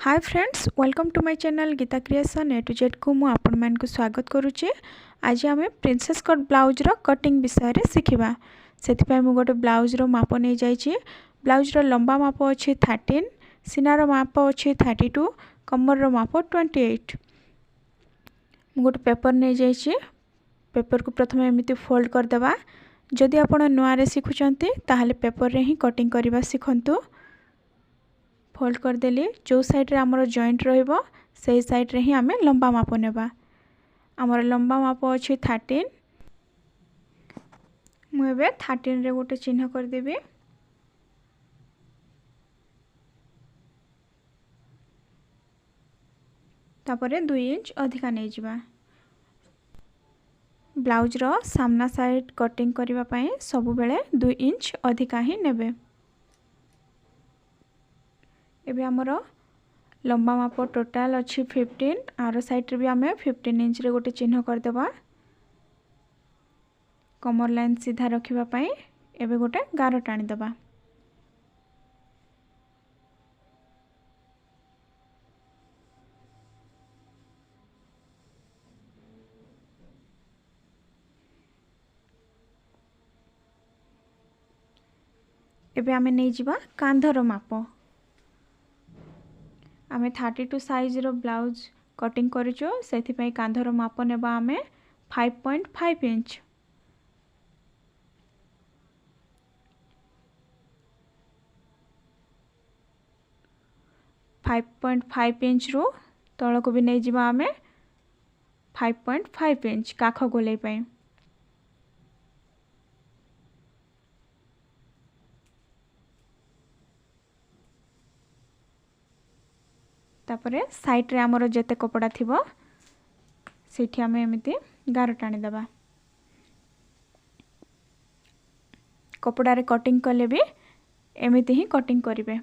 Hi friends, welcome to my channel Geeta creation A to Z को मु आपण मान को स्वागत करुचे। आज आम प्रिंसेस कट ब्लाउज रो कटिंग विषय रे सिखिबा। सेति मु गोटे ब्लाउज रो माप नै जाइछि। ब्लाउज रो लंबा माप अछि 13, सीना रो माप अछि 32, कमर रो माप 28। मु गोटे पेपर नै जाइछि। पेपर को प्रथम एमिति फोल्ड कर देबा। जदि आपण नुआ रे सिखुचंती ताहाले पेपर रे ही कटिंग करबा सिखंतु। फोल्ड कर देली। जो साइड रे हमर जॉइंट रहइबो सेही साइड रे ही हमें लंबा माप नेबा। हमर लंबा माप अछि 13। मु एबे 13 रे गोटे चिन्ह कर देबी। तापरे 2 इंच अधिका नै जिबा। ब्लाउज रो सामना साइड कटिंग करिवा पई सब बेले 2 इंच अधिका ही नेबे। एबे हमर लंबा माप टोटल अच्छी 15। आर साइड रे भी हमें 15 इंच रे गोटे चिन्ह कर देबा। कमर लाइन सीधा रखिबा पई एबे गोटे गारो टाणी देबा। एबे हमें नै जिबा कांधर माप। आमे 32 साइज रो ब्लाउज कटिंग करिचो, सेथि पई कांधर माप नेबा हमें 5.5 इंच। .5 इंच रो तळ को भी नै जिबा हमें 5.5 इंच काख गोलै पई। तापरे साइड रे हमरो जेते कपड़ा थिबो सेठी हमें एमिति गारो टाणी देबा। कपड़ा रे कटिंग करले भी एमिति ही कटिंग करिवे।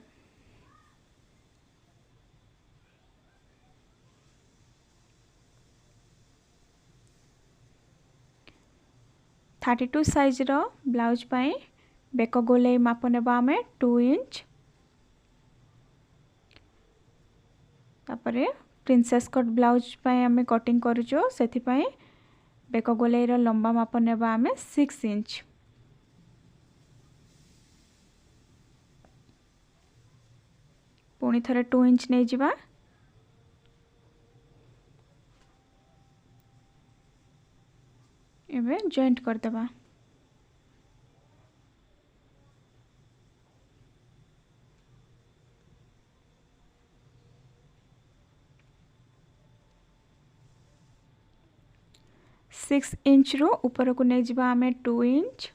थर्टी 32 साइज रो ब्लाउज पई बेक गोलै माप नेबा हमें 2 इंच। तापरे प्रिंसेस कट ब्लाउज पई हमें कटिंग करूचो, सेथि पई बेक गोलै रो लंबा माप नेबा हमें 6 इंच। पुणी थरे 2 इंच नै जिबा। एबे जॉइंट कर देबा। सिक्स इंच रो ऊपर को नै जिबा हमें 2 इंच।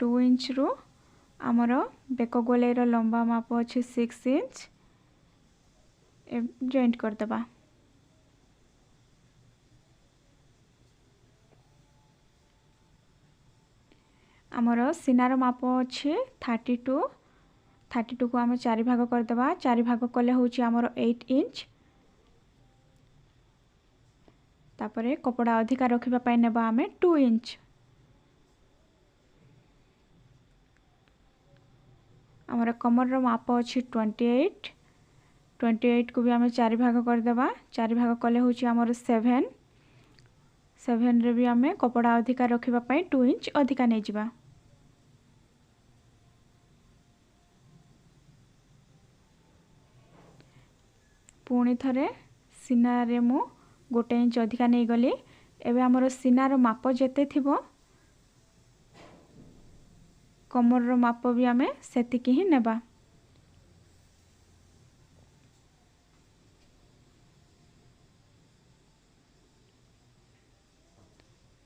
टू इंच रो आमर बेक गोलै रो लंबा माप अछि 6 इंच। जॉइंट कर देबा। आमर सीनार माप अछि 32। 32 को आम 4 भाग कर देबा। 4 भाग कले होची आमर 8 इंच। तापरे कपड़ा अधिका रखिबा पई नेबा हमें 2 इंच। आमर कमर रो माप अछि 28। 28 को भी आम 4 भाग कर देबा। 4 भाग कले होची आमर 7। 7 रे भी आम कपड़ा अधिका रखिबा पई 2 इंच अधिका नै जिबा। पुणी थरे सीना रे मु गोटे इंच अधिका नै गली। एबे हमर सीना रो माप जेते थिबो कमर रो माप भी हमें सेतिकी ही नेबा।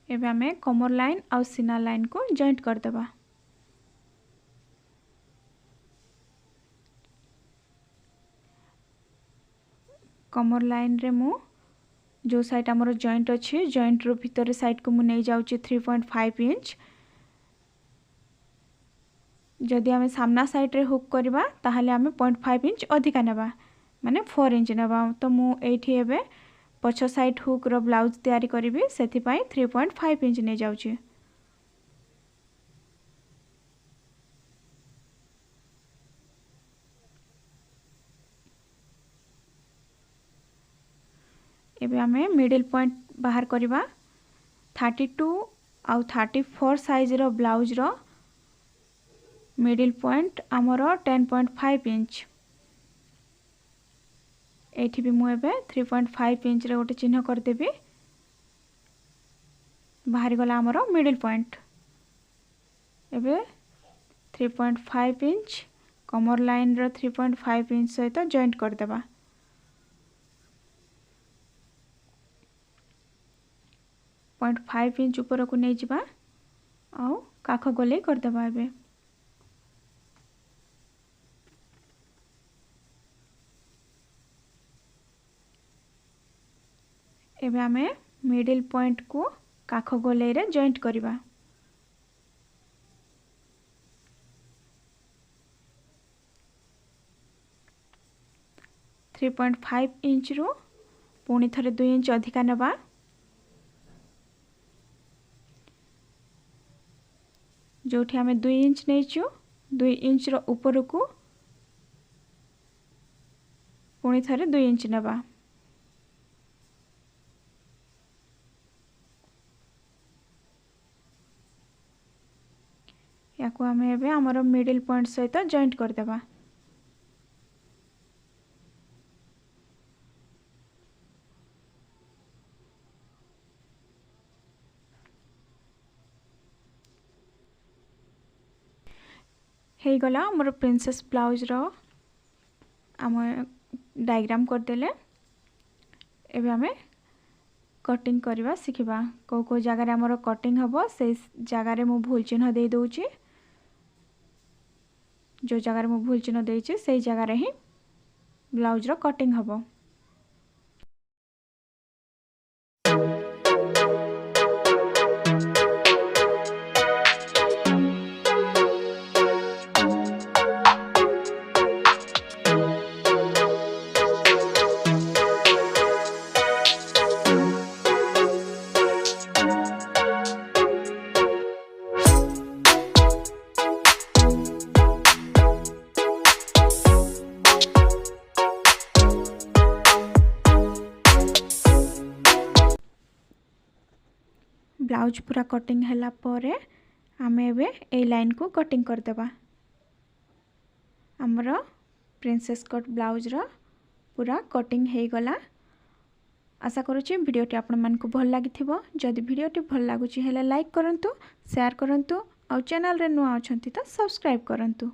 एबे हमें कमर लाइन और सीना लाइन को जॉइंट कर देबा। कमर लाइन रे मु जो साइड हमर जॉइंट अछि, जॉइंट रो भीतर साइड को मु नै जाउची 3.5 इंच। जदि हमें सामना साइड रे हुक करबा ताहाले हमें 0.5 इंच अधिका नेबा, माने 4 इंच नेबा। तो मु एठी एबे पछ साइड हुक रो ब्लाउज तैयारी करिवि, सेथि पई 3.5 इंच नै जाउची। एबे आमे मिडिल पॉइंट बाहर करवा 32 आउ 34 साइज रो ब्लाउज रो मिडिल पॉइंट आमर 10.5 इंच एठी भी मु एबे 3.5 इंच रे गोटे चिन्ह कर देबी बाहर गला आमर मिडिल पॉइंट एबे 3.5 इंच कमर लाइन रो 3.5 इंच सहित जॉइंट कर देबा 0.5 इंच ऊपर को नहीं जिबा आउ काख गोले कर देबा एबे आमे मिडिल पॉइंट को काख गोले रे जॉइंट करबा 3.5 इंच रो पुणी थरे 2 इंच अधिका नबा जोठी आमे 2 इंच नेचु 2 इंच रो ऊपर को पुणी थरे 2 इंच नबा याको आमे एबे हमरो मिडिल पॉइंट सहित जॉइंट कर देबा हे गला हमर प्रिंसेस ब्लाउज रो आम डायग्राम कर देले एबे हमें कटिंग करवा सिखिबा को जगह रे हमर कटिंग हबो से जगह रे मु भूल चिन्ह दे दोउची जो जगह रे मु भूल चिन्ह देइची सेही जगह रे ही ब्लाउज रो कटिंग हबो ब्लाउज पूरा कटिंग हैला परे आमे एबे ए लाइन को कटिंग कर देबा हमरो प्रिंसेस कट ब्लाउज रो पूरा कटिंग हे गला आशा करूची वीडियोटी आपण मन को भल लागिथिबो जदि वीडियोटी भल लागुची हेले लाइक करंतु शेयर करंतु और चैनल रे नुआ अछंती तो सब्सक्राइब करंतु।